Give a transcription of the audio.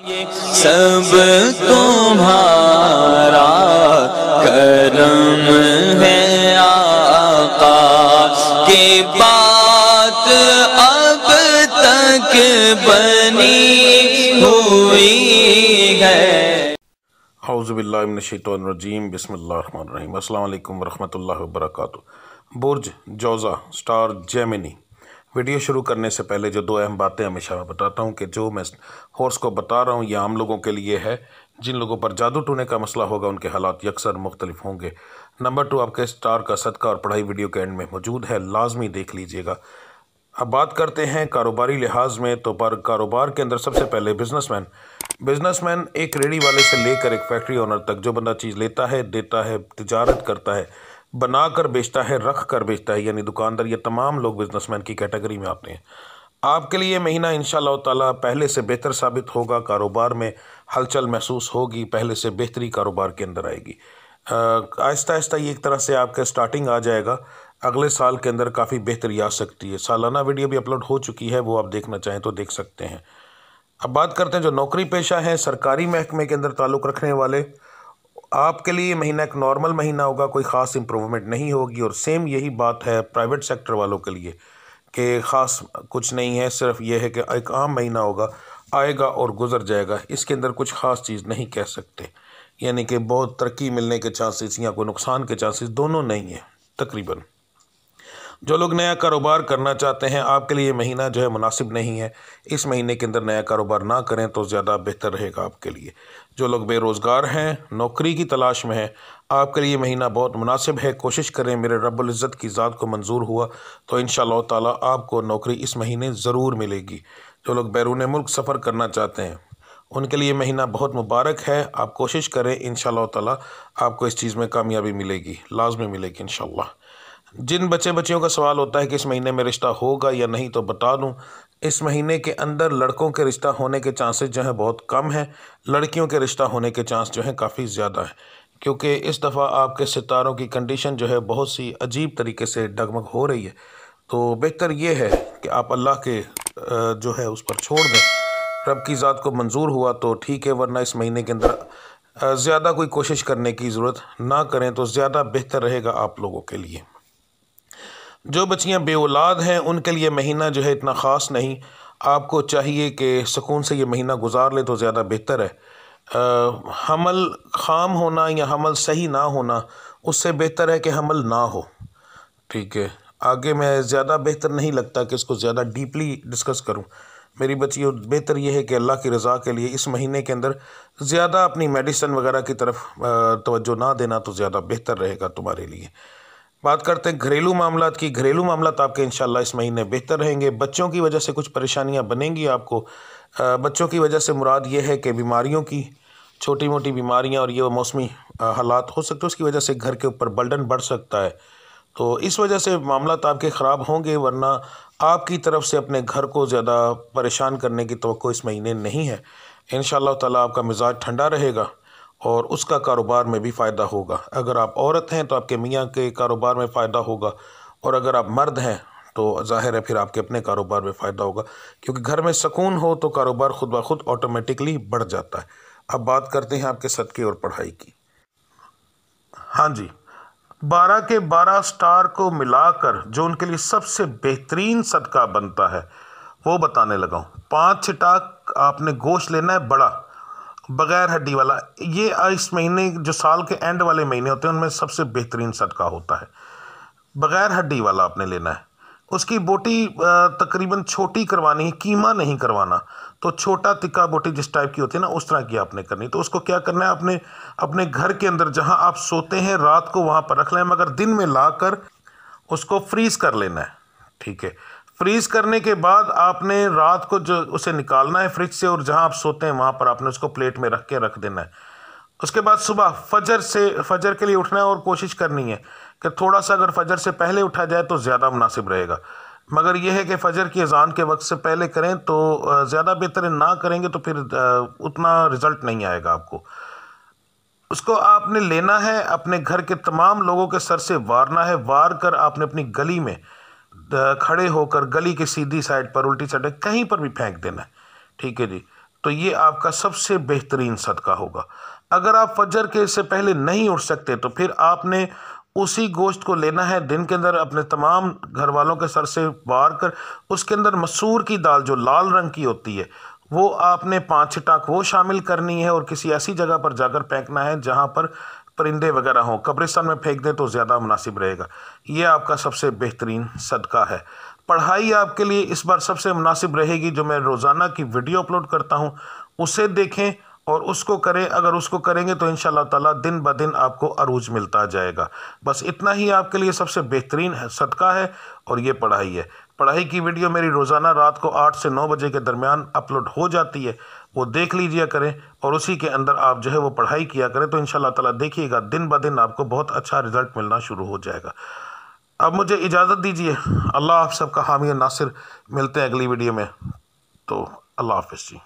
ये सब तुम्हारा करम है आका की बात अब तक बनी हुई है। औज़ु बिल्लाहि मिनश शैतानिर रजीम बिस्मिल्लाहिर रहमानिर रहीम। अस्सलाम वालेकुम वरहमतुल्लाहि वबरकातुहू। बुर्ज जोज़ा स्टार जेमिनी। वीडियो शुरू करने से पहले जो दो अहम बातें हमेशा मैं बताता हूँ कि जो मैं हॉर्स को बता रहा हूँ ये आम लोगों के लिए है। जिन लोगों पर जादू टूने का मसला होगा उनके हालात यकसर मुख्तलिफ होंगे। नंबर 2, आपके स्टार का सदका और पढ़ाई वीडियो के एंड में मौजूद है, लाजमी देख लीजिएगा। अब बात करते हैं कारोबारी लिहाज में, तो पर कारोबार के अंदर सबसे पहले बिजनेसमैन एक रेडी वाले से लेकर एक फैक्ट्री ओनर तक जो बंदा चीज़ लेता है, देता है, तिजारत करता है, बना कर बेचता है, रख कर बेचता है, यानी दुकानदार, ये तमाम लोग बिजनेसमैन की कैटेगरी में आते हैं। आपके लिए महीना इंशाअल्लाह ताला पहले से बेहतर साबित होगा। कारोबार में हलचल महसूस होगी, पहले से बेहतरी कारोबार के अंदर आएगी। आहिस्ता आहिस्ता ये एक तरह से आपका स्टार्टिंग आ जाएगा। अगले साल के अंदर काफ़ी बेहतरी आ सकती है। सालाना वीडियो भी अपलोड हो चुकी है, वो आप देखना चाहें तो देख सकते हैं। अब बात करते हैं जो नौकरी पेशा है, सरकारी महकमे के अंदर ताल्लुक़ रखने वाले, आपके लिए महीना एक नॉर्मल महीना होगा, कोई ख़ास इम्प्रूवमेंट नहीं होगी। और सेम यही बात है प्राइवेट सेक्टर वालों के लिए कि ख़ास कुछ नहीं है, सिर्फ ये है कि एक आम महीना होगा, आएगा और गुजर जाएगा। इसके अंदर कुछ ख़ास चीज़ नहीं कह सकते, यानी कि बहुत तरक्की मिलने के चांसेस या कोई नुकसान के चांसेस दोनों नहीं है तकरीबन। जो लोग नया कारोबार करना चाहते हैं, आपके लिए महीना जो है मुनासिब नहीं है। इस महीने के अंदर नया कारोबार ना करें तो ज़्यादा बेहतर रहेगा आपके लिए। जो लोग बेरोज़गार हैं, नौकरी की तलाश में हैं, आपके लिए महीना बहुत मुनासिब है। कोशिश करें, मेरे रब्बुल इज़्ज़त की ज़ात को मंजूर हुआ तो इंशाअल्लाह ताला आपको नौकरी इस महीने ज़रूर मिलेगी। जो लोग बैरून मुल्क सफ़र करना चाहते हैं उनके लिए महीना बहुत मुबारक है। आप कोशिश करें, इंशाअल्लाह ताला आपको इस चीज़ में कामयाबी मिलेगी, लाजमी मिलेगी इंशाअल्लाह। जिन बच्चियों का सवाल होता है कि इस महीने में रिश्ता होगा या नहीं, तो बता दूं, इस महीने के अंदर लड़कों के रिश्ता होने के चांसेस जो हैं बहुत कम हैं। लड़कियों के रिश्ता होने के चांस जो हैं काफ़ी ज़्यादा है, क्योंकि इस दफ़ा आपके सितारों की कंडीशन जो है बहुत सी अजीब तरीके से डगमग हो रही है। तो बेहतर ये है कि आप अल्लाह के जो है उस पर छोड़ दें। रब की ज़ात को मंजूर हुआ तो ठीक है, वरना इस महीने के अंदर ज़्यादा कोई कोशिश करने की ज़रूरत ना करें तो ज़्यादा बेहतर रहेगा आप लोगों के लिए। जो बच्चियां बे औलाद हैं उनके लिए महीना जो है इतना ख़ास नहीं। आपको चाहिए कि सुकून से ये महीना गुजार ले तो ज़्यादा बेहतर है। हमल ख़ाम होना या हमल सही ना होना, उससे बेहतर है कि हमल ना हो। ठीक है, आगे मैं ज़्यादा बेहतर नहीं लगता कि इसको ज़्यादा डीपली डिस्कस करूं। मेरी बच्चियों, बेहतर यह है कि अल्लाह की रज़ा के लिए इस महीने के अंदर ज़्यादा अपनी मेडिसिन वगैरह की तरफ तवज्जो ना देना तो ज़्यादा बेहतर रहेगा तुम्हारे लिए। बात करते हैं घरेलू मामलात की। घरेलू मामलात आपके इंशाल्लाह इस महीने बेहतर रहेंगे। बच्चों की वजह से कुछ परेशानियां बनेंगी आपको। बच्चों की वजह से मुराद ये है कि बीमारियों की, छोटी मोटी बीमारियां और ये मौसमी हालात हो सकते हैं, उसकी वजह से घर के ऊपर बर्डन बढ़ सकता है। तो इस वजह से मामलात आपके ख़राब होंगे, वरना आपकी तरफ से अपने घर को ज़्यादा परेशान करने की तवक्को इस महीने नहीं है। इंशाअल्लाह ताला आपका मिजाज ठंडा रहेगा और उसका कारोबार में भी फ़ायदा होगा। अगर आप औरत हैं तो आपके मियाँ के कारोबार में फ़ायदा होगा, और अगर आप मर्द हैं तो ज़ाहिर है फिर आपके अपने कारोबार में फ़ायदा होगा, क्योंकि घर में सुकून हो तो कारोबार खुद ब खुद ऑटोमेटिकली बढ़ जाता है। अब बात करते हैं आपके सदक़े और पढ़ाई की। हाँ जी, 12 के 12 स्टार को मिलाकर जो उनके लिए सबसे बेहतरीन सदका बनता है वो बताने लगा हूँ। 5 छिटाक आपने गोश्त लेना है बड़ा, बग़ैर हड्डी वाला। ये इस महीने जो साल के एंड वाले महीने होते हैं उनमें सबसे बेहतरीन सदका होता है। बग़ैर हड्डी वाला आपने लेना है। उसकी बोटी तकरीबन छोटी करवानी है, कीमा नहीं करवाना। तो छोटा तिक्का बोटी जिस टाइप की होती है ना, उस तरह की आपने करनी। तो उसको क्या करना है, आपने अपने घर के अंदर जहां आप सोते हैं रात को वहां पर रख लें, मगर दिन में लाकर उसको फ्रीज़ कर लेना है। ठीक है, फ्रीज़ करने के बाद आपने रात को जो उसे निकालना है फ्रिज से, और जहां आप सोते हैं वहां पर आपने उसको प्लेट में रख के रख देना है। उसके बाद सुबह फजर के लिए उठना है, और कोशिश करनी है कि थोड़ा सा अगर फजर से पहले उठा जाए तो ज़्यादा मुनासिब रहेगा। मगर यह है कि फजर की अजान के वक्त से पहले करें तो ज़्यादा बेहतर है। ना करेंगे तो फिर उतना रिज़ल्ट नहीं आएगा आपको। उसको आपने लेना है, अपने घर के तमाम लोगों के सर से वारना है। वार कर आपने अपनी गली में खड़े होकर, गली की सीधी साइड पर, उल्टी साइड, कहीं पर भी फेंक देना है। ठीक है जी। तो ये आपका सबसे बेहतरीन सदका होगा। अगर आप फजर के से पहले नहीं उठ सकते तो फिर आपने उसी गोश्त को लेना है, दिन के अंदर अपने तमाम घर वालों के सर से वार कर उसके अंदर मसूर की दाल जो लाल रंग की होती है वो आपने 5 टाक वो शामिल करनी है और किसी ऐसी जगह पर जाकर फेंकना है जहाँ पर परिंदे वगैरह हों। कब्रिस्तान में फेंक दें तो ज़्यादा मुनासिब रहेगा। ये आपका सबसे बेहतरीन सदका है। पढ़ाई आपके लिए इस बार सबसे मुनासिब रहेगी। जो मैं रोज़ाना की वीडियो अपलोड करता हूँ उसे देखें और उसको करें। अगर उसको करेंगे तो इंशाअल्लाह ताला दिन ब दिन आपको अरूज मिलता जाएगा। बस इतना ही आपके लिए सबसे बेहतरीन सदका है और ये पढ़ाई है। पढ़ाई की वीडियो मेरी रोज़ाना रात को 8 से 9 बजे के दरमियान अपलोड हो जाती है, वो देख लीजिए करें और उसी के अंदर आप जो है वो पढ़ाई किया करें तो इंशाअल्लाह ताला देखिएगा दिन ब दिन आपको बहुत अच्छा रिजल्ट मिलना शुरू हो जाएगा। अब मुझे इजाज़त दीजिए। अल्लाह आप सबका हामी और नासिर। मिलते हैं अगली वीडियो में। तो अल्लाह हाफ़िज़ जी।